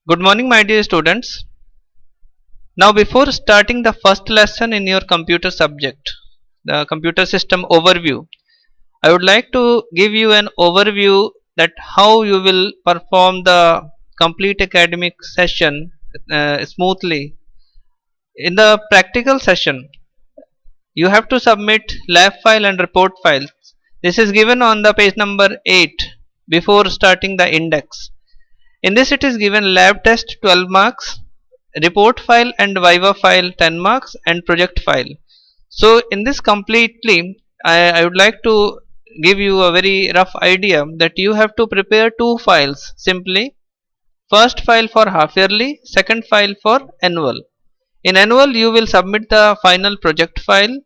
Good morning, my dear students. Now, before starting the first lesson in your computer subject, the computer system overview, I would like to give you an overview that how you will perform the complete academic session smoothly. In the practical session, you have to submit lab file and report files. This is given on the page number 8 before starting the index. In this it is given lab test 12 marks, report file and viva file 10 marks and project file. So in this completely I would like to give you a very rough idea that you have to prepare two files simply. First file for half yearly, second file for annual. In annual you will submit the final project file.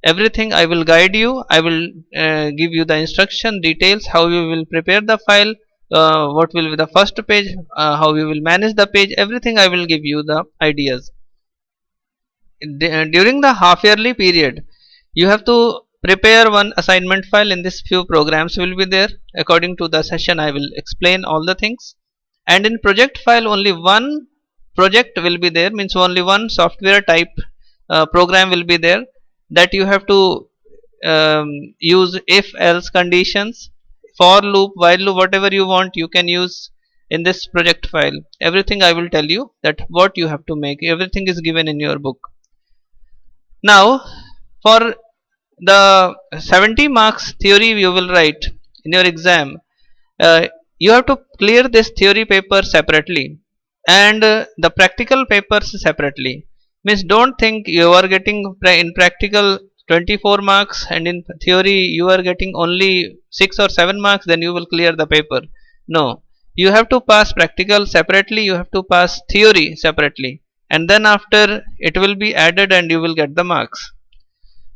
Everything I will guide you. I will give you the instruction details how you will prepare the file, what will be the first page, how you will manage the page. Everything I will give you the ideas. During the half yearly period, you have to prepare one assignment file. In this few programs will be there. According to the session I will explain all the things. And in project file only one project will be there, means only one software type program will be there, that you have to use if else conditions, for loop, while loop, whatever you want you can use in this project file. Everything I will tell you that what you have to make. Everything is given in your book. Now for the 70 marks theory you will write in your exam, you have to clear this theory paper separately and the practical papers separately. Means don't think you are getting in practical 24 marks and in theory you are getting only 6 or 7 marks, then you will clear the paper. No, you have to pass practical separately, you have to pass theory separately, and then after it will be added and you will get the marks.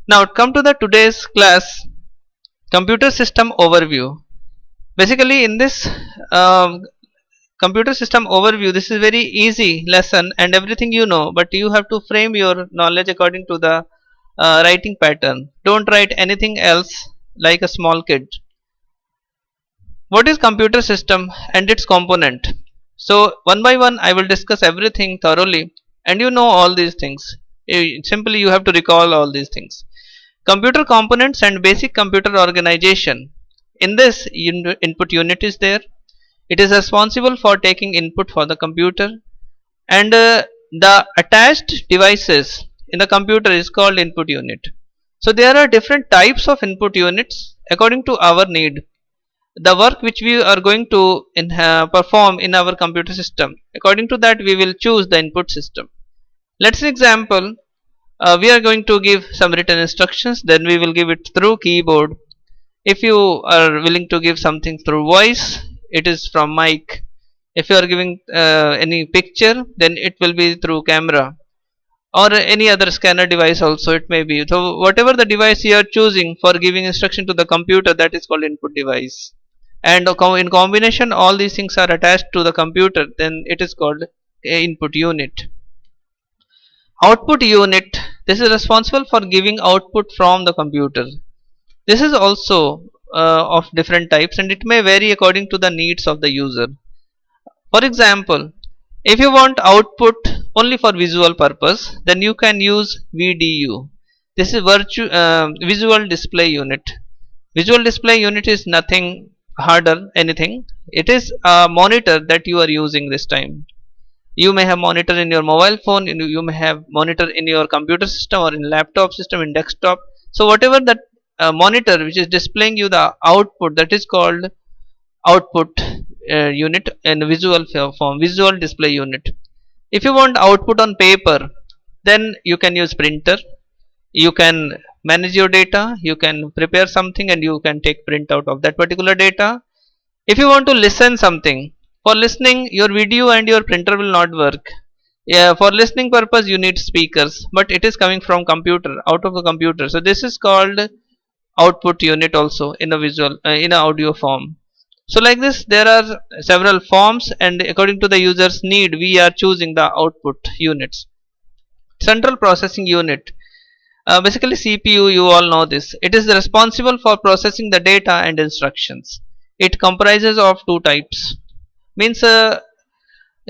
Now come to the today's class, computer system overview. Basically in this computer system overview, this is very easy lesson and everything you know, but you have to frame your knowledge according to the writing pattern. Don't write anything else like a small kid. What is computer system and its component? So one by one I will discuss everything thoroughly and you know all these things. Simply you have to recall all these things. Computer components and basic computer organization. In this input unit is there. It is responsible for taking input for the computer, and the attached devices in the computer is called input unit. So there are different types of input units according to our need, the work which we are going to perform in our computer system. According to that we will choose the input system. Let's example, we are going to give some written instructions, then we will give it through keyboard. If you are willing to give something through voice, it is from mic. If you are giving any picture, then it will be through camera or any other scanner device also it may be. So whatever the device you are choosing for giving instruction to the computer, that is called input device. And in combination all these things are attached to the computer, then it is called input unit. Output unit, this is responsible for giving output from the computer. This is also of different types and it may vary according to the needs of the user. For example, if you want output only for visual purpose, then you can use VDU. This is visual display unit. Visual display unit is nothing harder anything. It is a monitor that you are using this time. You may have monitor in your mobile phone, you may have monitor in your computer system or in laptop system, in desktop. So whatever that monitor which is displaying you the output, that is called output unit in visual form, visual display unit. If you want output on paper, then you can use printer. You can manage your data, you can prepare something and you can take printout of that particular data. If you want to listen something, for listening your video and your printer will not work. For listening purpose you need speakers, but it is coming from computer, out of the computer. So this is called output unit also in a visual in a audio form. So like this there are several forms and according to the user's need we are choosing the output units. Central processing unit, basically CPU, you all know this. It is responsible for processing the data and instructions. It comprises of two types. Means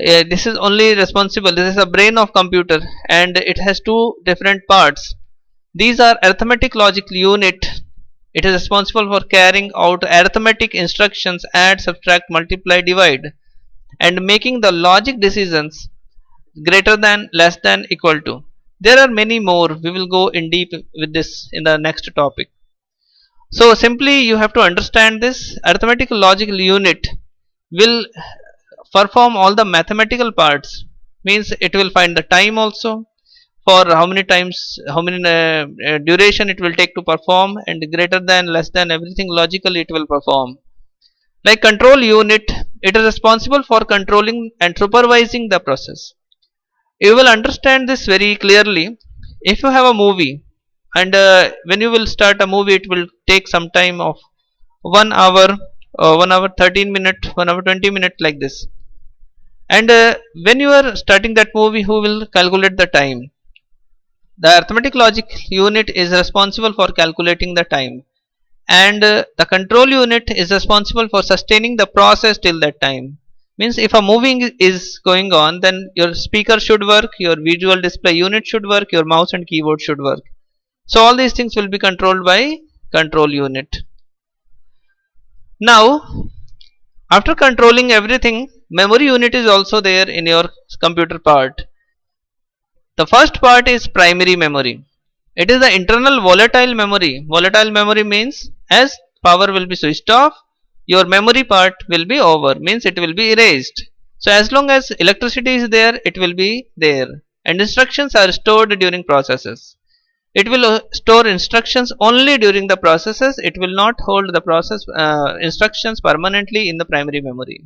This is only responsible, this is a brain of computer, and it has two different parts. These are arithmetic logic unit. It is responsible for carrying out arithmetic instructions, add, subtract, multiply, divide, and making the logic decisions greater than, less than, equal to. There are many more. We will go in deep with this in the next topic. So simply you have to understand this arithmetic logical unit will perform all the mathematical parts, means it will find the time also, for how many times, how many duration it will take to perform, and greater than, less than, everything logically it will perform. Like control unit, it is responsible for controlling and supervising the process. You will understand this very clearly if you have a movie, and when you will start a movie, it will take some time of 1 hour, 1 hour 13 minute, 1 hour 20 minute, like this. And when you are starting that movie, who will calculate the time? The arithmetic logic unit is responsible for calculating the time, and the control unit is responsible for sustaining the process till that time. Means if a movie is going on, then your speaker should work, your visual display unit should work, your mouse and keyboard should work. So all these things will be controlled by control unit. Now after controlling everything, memory unit is also there in your computer part. The first part is primary memory. It is the internal volatile memory. Volatile memory means as power will be switched off, your memory part will be over, means it will be erased. So as long as electricity is there, it will be there, and instructions are stored during processes. It will store instructions only during the processes. It will not hold the process instructions permanently in the primary memory.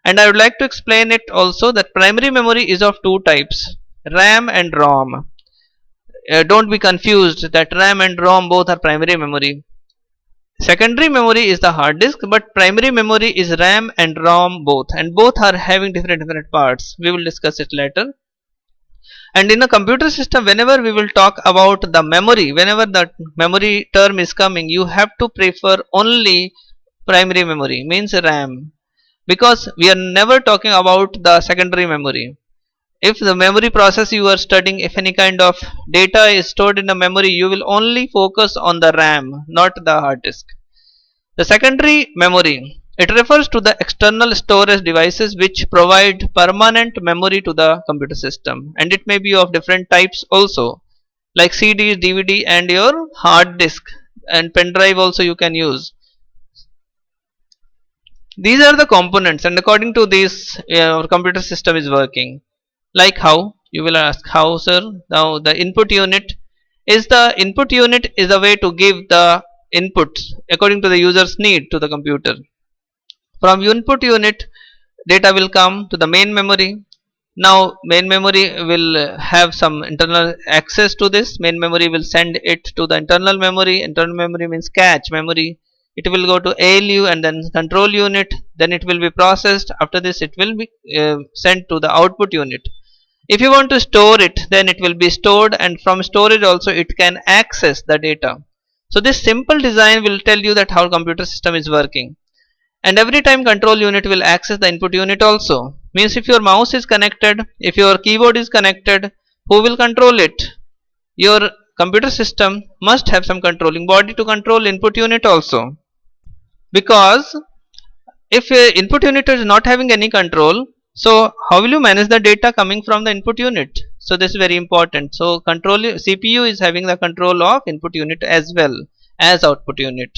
And I would like to explain it also that primary memory is of two types, RAM and ROM. Don't be confused that RAM and ROM both are primary memory. Secondary memory is the hard disk, but primary memory is RAM and ROM both, and both are having different parts. We will discuss it later. And in a computer system, whenever we will talk about the memory, whenever the memory term is coming, you have to prefer only primary memory, means RAM, because we are never talking about the secondary memory. If the memory process you are studying, if any kind of data is stored in the memory, you will only focus on the RAM, not the hard disk. The secondary memory, it refers to the external storage devices which provide permanent memory to the computer system, and it may be of different types also, like CD, DVD, and your hard disk, and pen drive also you can use. These are the components, and according to these our computer system is working. Like how? You will ask, how, sir? Now the input unit is a way to give the inputs according to the user's need to the computer. From input unit, data will come to the main memory. Now main memory will have some internal access to this. Main memory will send it to the internal memory. Internal memory means cache memory. It will go to ALU and then control unit. Then it will be processed. After this, it will be sent to the output unit. If you want to store it, then it will be stored, and from storage also it can access the data. So this simple design will tell you that how computer system is working. And every time control unit will access the input unit also. Means if your mouse is connected, if your keyboard is connected, who will control it? Your computer system must have some controlling body to control input unit also. Because if input unit is not having any control, so how will you manage the data coming from the input unit? So this is very important. So control CPU is having the control of input unit as well as output unit.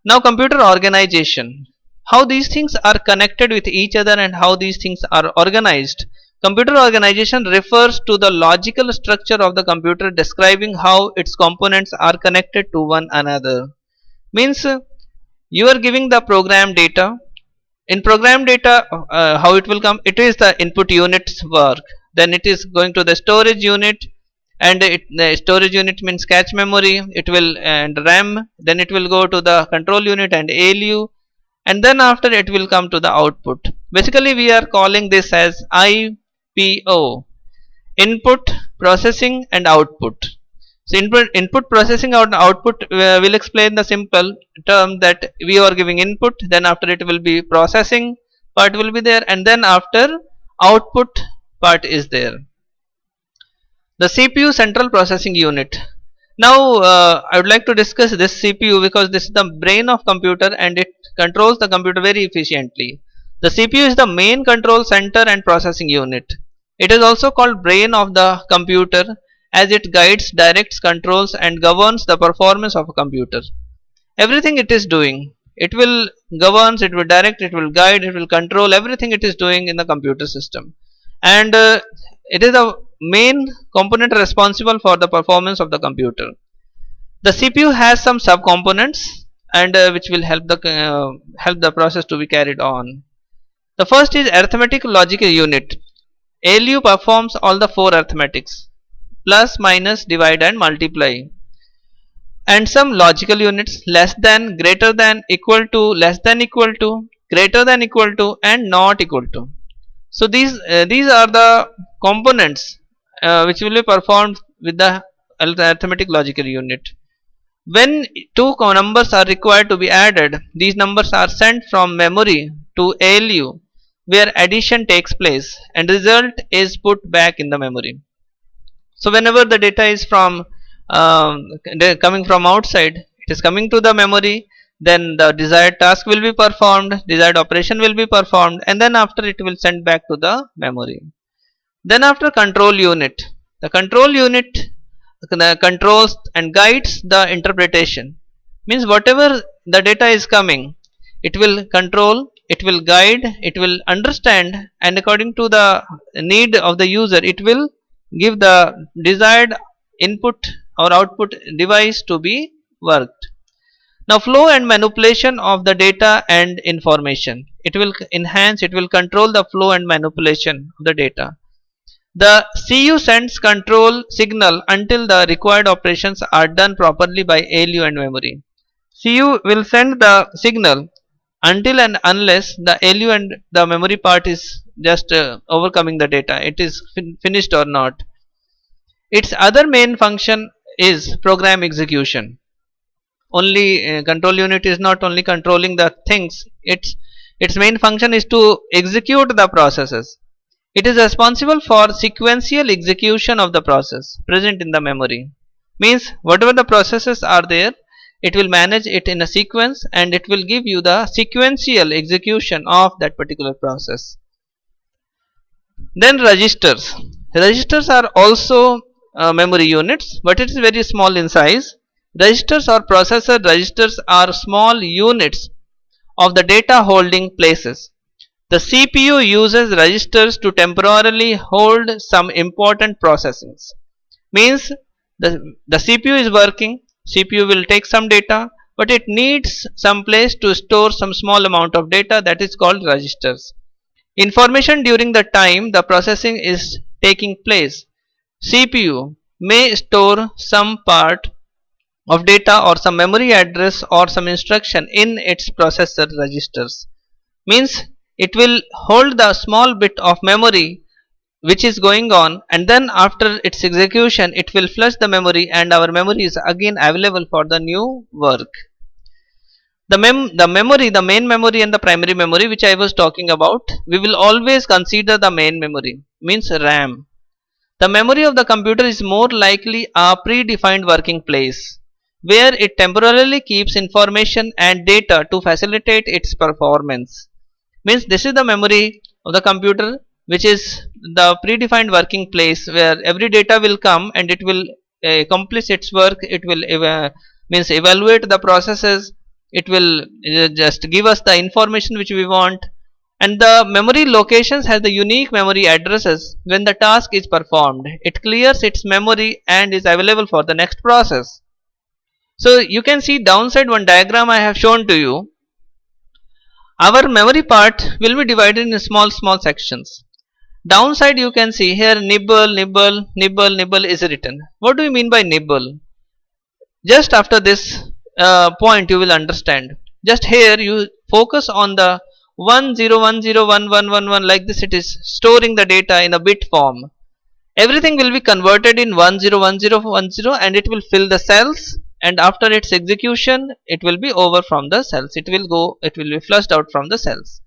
Now computer organization, how these things are connected with each other and how these things are organized. Computer organization refers to the logical structure of the computer, describing how its components are connected to one another. Means you are giving the program data. In program data, how it will come? It is the input unit's work. Then it is going to the storage unit, and the storage unit means cache memory. It will and RAM. Then it will go to the control unit and ALU, and then after it will come to the output. Basically, we are calling this as IPO: input, processing, and output. So input processing output will explain the simple term that we are giving input, then after it will be processing part will be there, and then after output part is there. The CPU central processing unit. Now I would like to discuss this CPU because this is the brain of computer and it controls the computer very efficiently. The CPU is the main control center and processing unit. It is also called brain of the computer as it guides, directs, controls and governs the performance of a computer. Everything it is doing, it will governs, it will direct, it will guide, it will control everything it is doing in the computer system. And it is the main component responsible for the performance of the computer. The CPU has some subcomponents and which will help the process to be carried on. The first is arithmetic logic unit. ALU performs all the four arithmetics: plus, minus, divide and multiply. And some logical units: less than, greater than, equal to, less than equal to, greater than equal to and not equal to. So these are the components which will be performed with the arithmetic logical unit. When two numbers are required to be added, these numbers are sent from memory to ALU where addition takes place and result is put back in the memory. So whenever the data is from coming from outside, it is coming to the memory, then the desired task will be performed, desired operation will be performed, and then after it will send back to the memory. Then after control unit, the control unit controls and guides the interpretation. Means whatever the data is coming, it will control, it will guide, it will understand, and according to the need of the user, it will give the desired input or output device to be worked. Now flow and manipulation of the data and information. It will enhance, it will control the flow and manipulation of the data. The CU sends control signal until the required operations are done properly by ALU and memory. CU will send the signal until and unless the ALU and the memory part is just overcoming the data, it is finished or not. Its other main function is program execution. Only control unit is not only controlling the things, its main function is to execute the processes. It is responsible for sequential execution of the process present in the memory. Means whatever the processes are there, it will manage it in a sequence and it will give you the sequential execution of that particular process. Then registers. Registers are also memory units, but it is very small in size. Registers or processor registers are small units of the data holding places. The CPU uses registers to temporarily hold some important processings. Means the CPU is working, CPU will take some data, but it needs some place to store some small amount of data, that is called registers. Information during the time the processing is taking place, CPU may store some part of data or some memory address or some instruction in its processor registers. Means it will hold the small bit of memory which is going on, and then after its execution it will flush the memory and our memory is again available for the new work. The memory, the main memory and the primary memory which I was talking about, we will always consider the main memory, means RAM. The memory of the computer is more likely a predefined working place where it temporarily keeps information and data to facilitate its performance. Means this is the memory of the computer which is the predefined working place where every data will come and it will accomplish its work, it will means evaluate the processes, it will just give us the information which we want, and the memory locations has the unique memory addresses. When the task is performed, it clears its memory and is available for the next process. So you can see downside one diagram I have shown to you. Our memory part will be divided in small sections. Downside you can see here nibble is written. What do we mean by nibble? Just after this point you will understand. Just here you focus on the 10101111, like this it is storing the data in a bit form. Everything will be converted in 101010 and it will fill the cells, and after its execution it will be over from the cells, it will be flushed out from the cells.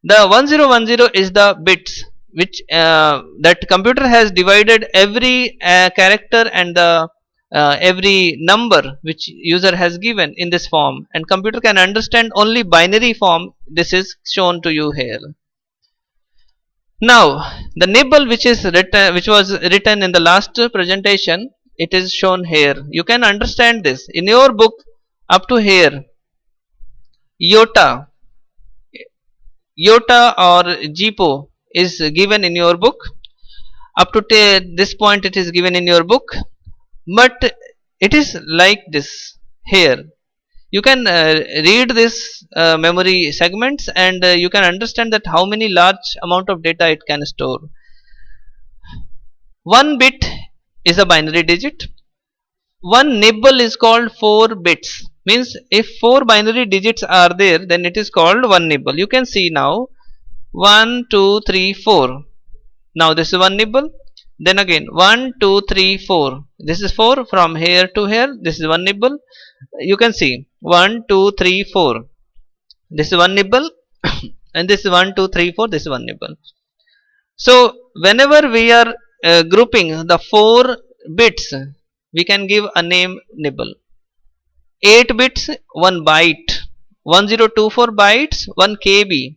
The 1010 is the bits, which that computer has divided every character and the every number which user has given in this form, and computer can understand only binary form. This is shown to you here. Now the nibble which was written in the last presentation, it is shown here. You can understand this in your book. Up to here, iota iota or GPO is given in your book. Up to this point it is given in your book, but it is like this here. You can read this memory segments, and you can understand that how many large amount of data it can store. One bit is a binary digit. One nibble is called 4 bits. Means if 4 binary digits are there, then it is called one nibble. You can see now 1 2 3 4. Now this is one nibble. Then again 1 2 3 4. This is 4 from here to here. This is one nibble. You can see 1 2 3 4. This is one nibble. And this is 1 2 3 4. This is one nibble. So whenever we are grouping the 4 bits, we can give a name nibble. 8 bits 1 byte, 1024 bytes 1 KB,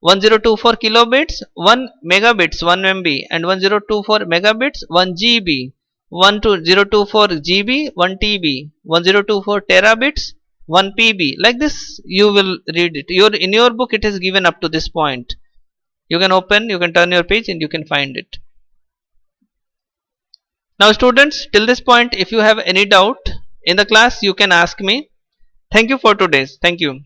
1024 kilobits 1 megabits 1 MB, and 1024 megabits 1 GB, 1024 GB 1 TB, 1024 terabits 1 PB. Like this you will read it. In your book it is given up to this point. You can open, you can turn your page, and you can find it. Now students, till this point if you have any doubt in the class, you can ask me. Thank you for today. Thank you.